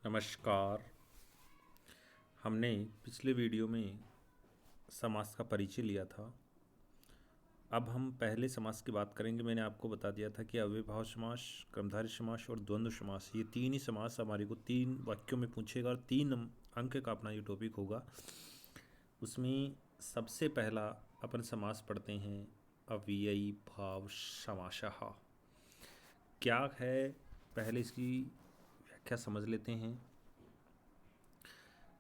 नमस्कार। हमने पिछले वीडियो में समास का परिचय लिया था। अब हम पहले समास की बात करेंगे। मैंने आपको बता दिया था कि अव्ययभाव समास, कर्मधारय समास और द्वंद्व समास, ये तीन ही समास हमारे को 3 वाक्यों में पूछेगा और 3 अंक का अपना ये टॉपिक होगा। उसमें सबसे पहला अपन समास पढ़ते हैं अव्ययीभाव समासः। क्या है, पहले इसकी व्याख्या समझ लेते हैं।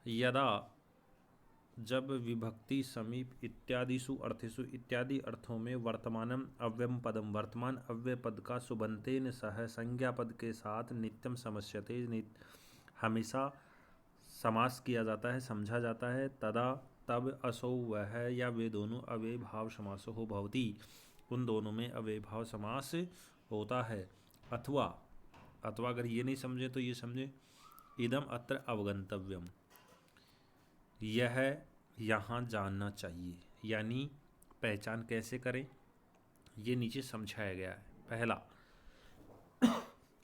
यदा, जब विभक्ति, समीप इत्यादिषु अर्थेषु इत्यादि अर्थों में वर्तमानम अव्ययम पदम, वर्तमान अव्यय पद का सुबंतेन सह संज्ञा पद के साथ नित्यम समस्यते, हमेशा समास किया जाता है, समझा जाता है। तदा, तब असौ वह या वे दोनों अव्यय भाव समासो हो भवति, उन दोनों में अव्यय भाव समास होता है। अथवा, अथवा अगर ये नहीं समझे तो ये समझे, इदम अत्र अवगंतव्यम, यह यहाँ जानना चाहिए। यानी पहचान कैसे करें, ये नीचे समझाया गया है। पहला,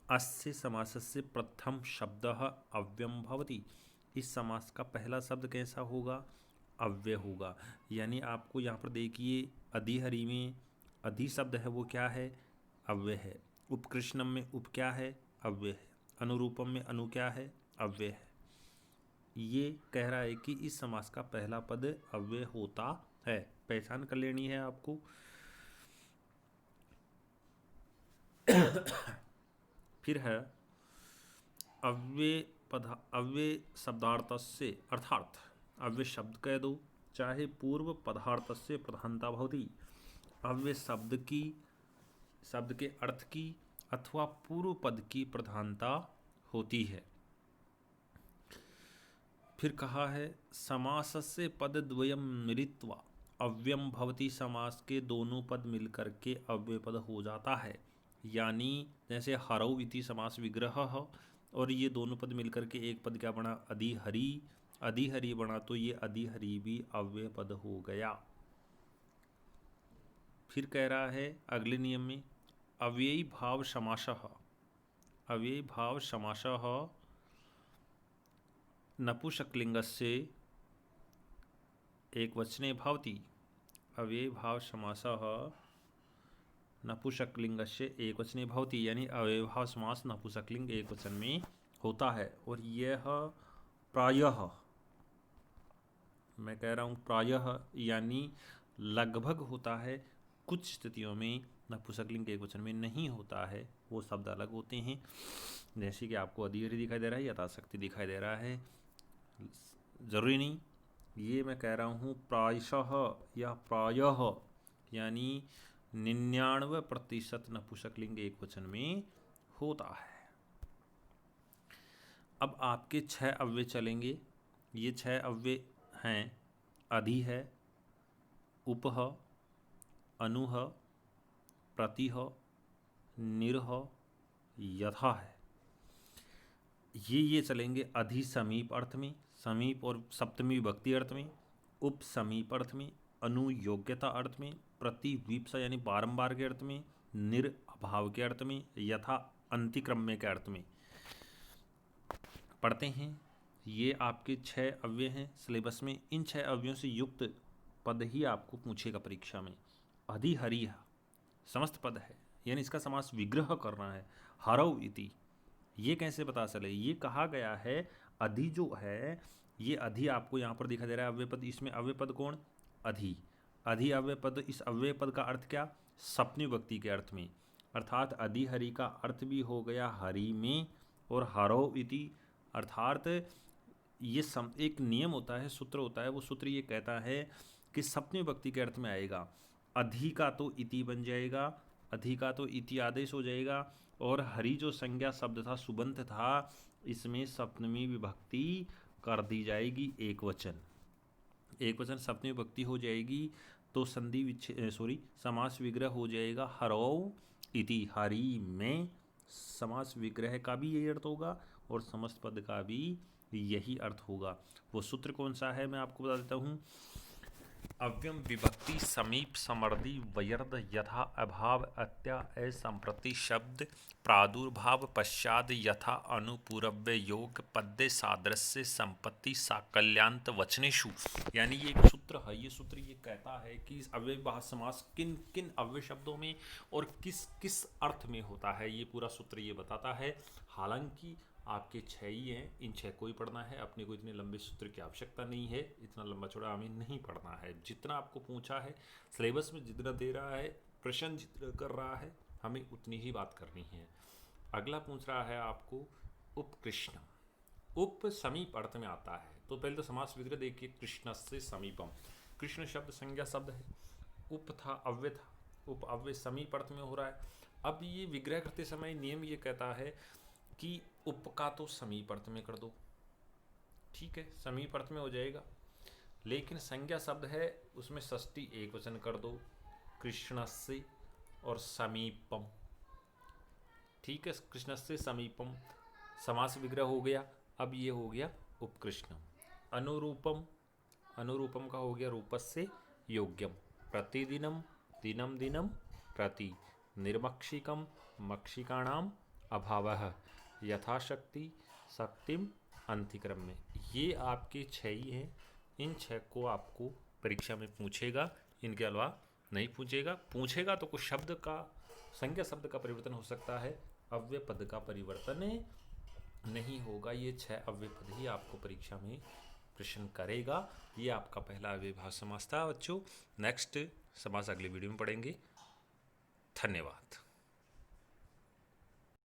अस्य समासस्य प्रथम शब्दः अव्ययम भवति, इस समास का पहला शब्द कैसा होगा, अव्यय होगा। यानी आपको यहाँ पर देखिए, अधिहरि में अधि शब्द है वो क्या है, अव्यय है। उपकृष्णम में उप क्या है, अव्यय है। अनुरूपम में अनु क्या है, अव्यय है। ये कह रहा है कि इस समास का पहला पद अव्यय होता है। पहचान कर लेनी है आपको। फिर है अव्यय पद, अव्यय शब्दार्थस्य, अर्थात अव्यय शब्द कह दो, चाहे पूर्व पदार्थस्य प्रधानता भवति, अव्यय शब्द की, शब्द के अर्थ की अथवा पूर्व पद की प्रधानता होती है। फिर कहा है समासस्य पदद्वयम मिलित्वा अव्ययम भवति, समास के दोनों पद मिलकर के अव्यय पद हो जाता है। यानी जैसे हरौ इति समास विग्रह हो, और ये दोनों पद मिलकर के एक पद क्या बना, अधिहरि, अधिहरि बना, तो ये अधिहरि भी अव्यय पद हो गया। फिर कह रहा है अगले नियम में अव्ययी भाव समासः, अव्ययी भाव समासः नपुंसकलिंगस्य एकवचने भवति, अव्ययी भाव समासः नपुंसकलिंगस्य एकवचने भवति, यानी अव्ययी भाव समास नपुंसकलिंग एकवचन में होता है। और यह प्रायः, मैं कह रहा हूँ प्रायः, यानी लगभग होता है। कुछ स्थितियों में नपुंसकलिंग एकवचन में नहीं होता है, वो शब्द अलग होते हैं। जैसे कि आपको अधिहरि दिखाई दे रहा है, यथाशक्ति दिखाई दे रहा है, जरूरी नहीं। ये मैं कह रहा हूँ प्रायशः या प्रायः, यानी 99% नपुंसकलिंग एकवचन में होता है। अब आपके 6 अव्यय चलेंगे। ये 6 अव्यय हैं, अधि है, उप है, अनु है, प्रति है, निर है, यथा है। ये चलेंगे अधि समीप अर्थ में, समीप और सप्तमी विभक्ति अर्थ में, उप समीप अर्थ में, अनु योग्यता अर्थ में, प्रति विप्सा यानी बारंबार के अर्थ में, निर अभाव के अर्थ में, यथा अंतिक्रम्य के अर्थ में। पढ़ते हैं। ये आपके 6 अव्यय हैं सिलेबस में। इन 6 अव्ययों से युक्त पद ही आपको पूछेगा परीक्षा में। अधिहरि समस्त पद है, यानी इसका समास विग्रह करना है। हरौ इति, ये कैसे पता चले, ये कहा गया है अधि जो है, ये अधि आपको यहाँ पर दिखा दे रहा है अव्यय पद। इसमें अव्यय पद कौन, अधि, अधि अव्यय पद। इस अव्यय पद का अर्थ क्या, सप्तमी विभक्ति के अर्थ में, अर्थात अधिहरि का अर्थ भी हो गया हरि में। और हरौ इति अर्थात ये एक नियम होता है, सूत्र होता है, वो सूत्र ये कहता है कि सप्तमी विभक्ति के अर्थ में आएगा। अधि का तो इति बन जाएगा, अधि का तो इति आदेश हो जाएगा, और हरि जो संज्ञा शब्द था, सुबंत था, इसमें सप्तमी विभक्ति कर दी जाएगी, एक वचन, एक वचन सप्तमी विभक्ति हो जाएगी, तो संधि समास विग्रह हो जाएगा हरौ इति, हरि में। समास विग्रह का भी यही अर्थ होगा और समस्त पद का भी यही अर्थ होगा। वो सूत्र कौन सा है मैं आपको बता देता हूँ। अव्यम विभक्ति समीप समर्दी व्यर्थ यथा अभाव अत्या असंप्रति शब्द प्रादुर्भाव पश्चाद यथा अनुपूरव्य योग पद्य सादृश्य संपत्ति साकल्यांत वचनेषु। यानी ये एक सूत्र है, ये सूत्र ये कहता है कि अव्ययभाव समास किन किन अव्यय शब्दों में और किस किस अर्थ में होता है, ये पूरा सूत्र ये बताता है। हालांकि आपके 6 ही हैं, इन 6 को ही पढ़ना है, अपने को इतने लंबे सूत्र की आवश्यकता नहीं है, इतना लंबा चौड़ा हमें नहीं पढ़ना है। जितना आपको पूछा है सिलेबस में, जितना दे रहा है, प्रश्न जितना कर रहा है, हमें उतनी ही बात करनी है। अगला पूछ रहा है आपको उपकृष्ण। उप समीप अर्थ में आता है, तो पहले तो समास विग्रह देखिए, कृष्ण से समीपम। कृष्ण शब्द संज्ञा शब्द है, उप था अव्यय था, उप अव्यय समीप अर्थ में हो रहा है। अब ये विग्रह करते समय नियम ये कहता है कि उप का तो समीप अर्थ में कर दो, ठीक है, समीप अर्थ में हो जाएगा। लेकिन संज्ञा शब्द है, उसमें षष्ठी एक वचन कर दो, कृष्ण से और समीपम, ठीक है, कृष्ण से समीपम समास विग्रह हो गया। अब ये हो गया उपकृष्ण। अनुरूपम, अनुरूपम का हो गया रूपस्य योग्यम, प्रतिदिनम दिनम दिनम प्रति, निर्मक्षिकम मक्षिकाणाम अभावः, यथाशक्ति शक्तिम अंतिक्रम में। ये आपके 6 ही हैं, इन 6 को आपको परीक्षा में पूछेगा, इनके अलावा नहीं पूछेगा। पूछेगा तो कुछ शब्द का, संज्ञा शब्द का परिवर्तन हो सकता है, अव्यय पद का परिवर्तन नहीं होगा। ये 6 अव्यय पद ही आपको परीक्षा में प्रश्न करेगा। ये आपका पहला अव्ययभाव समास था बच्चों। नेक्स्ट समास अगले वीडियो में पढ़ेंगे। धन्यवाद।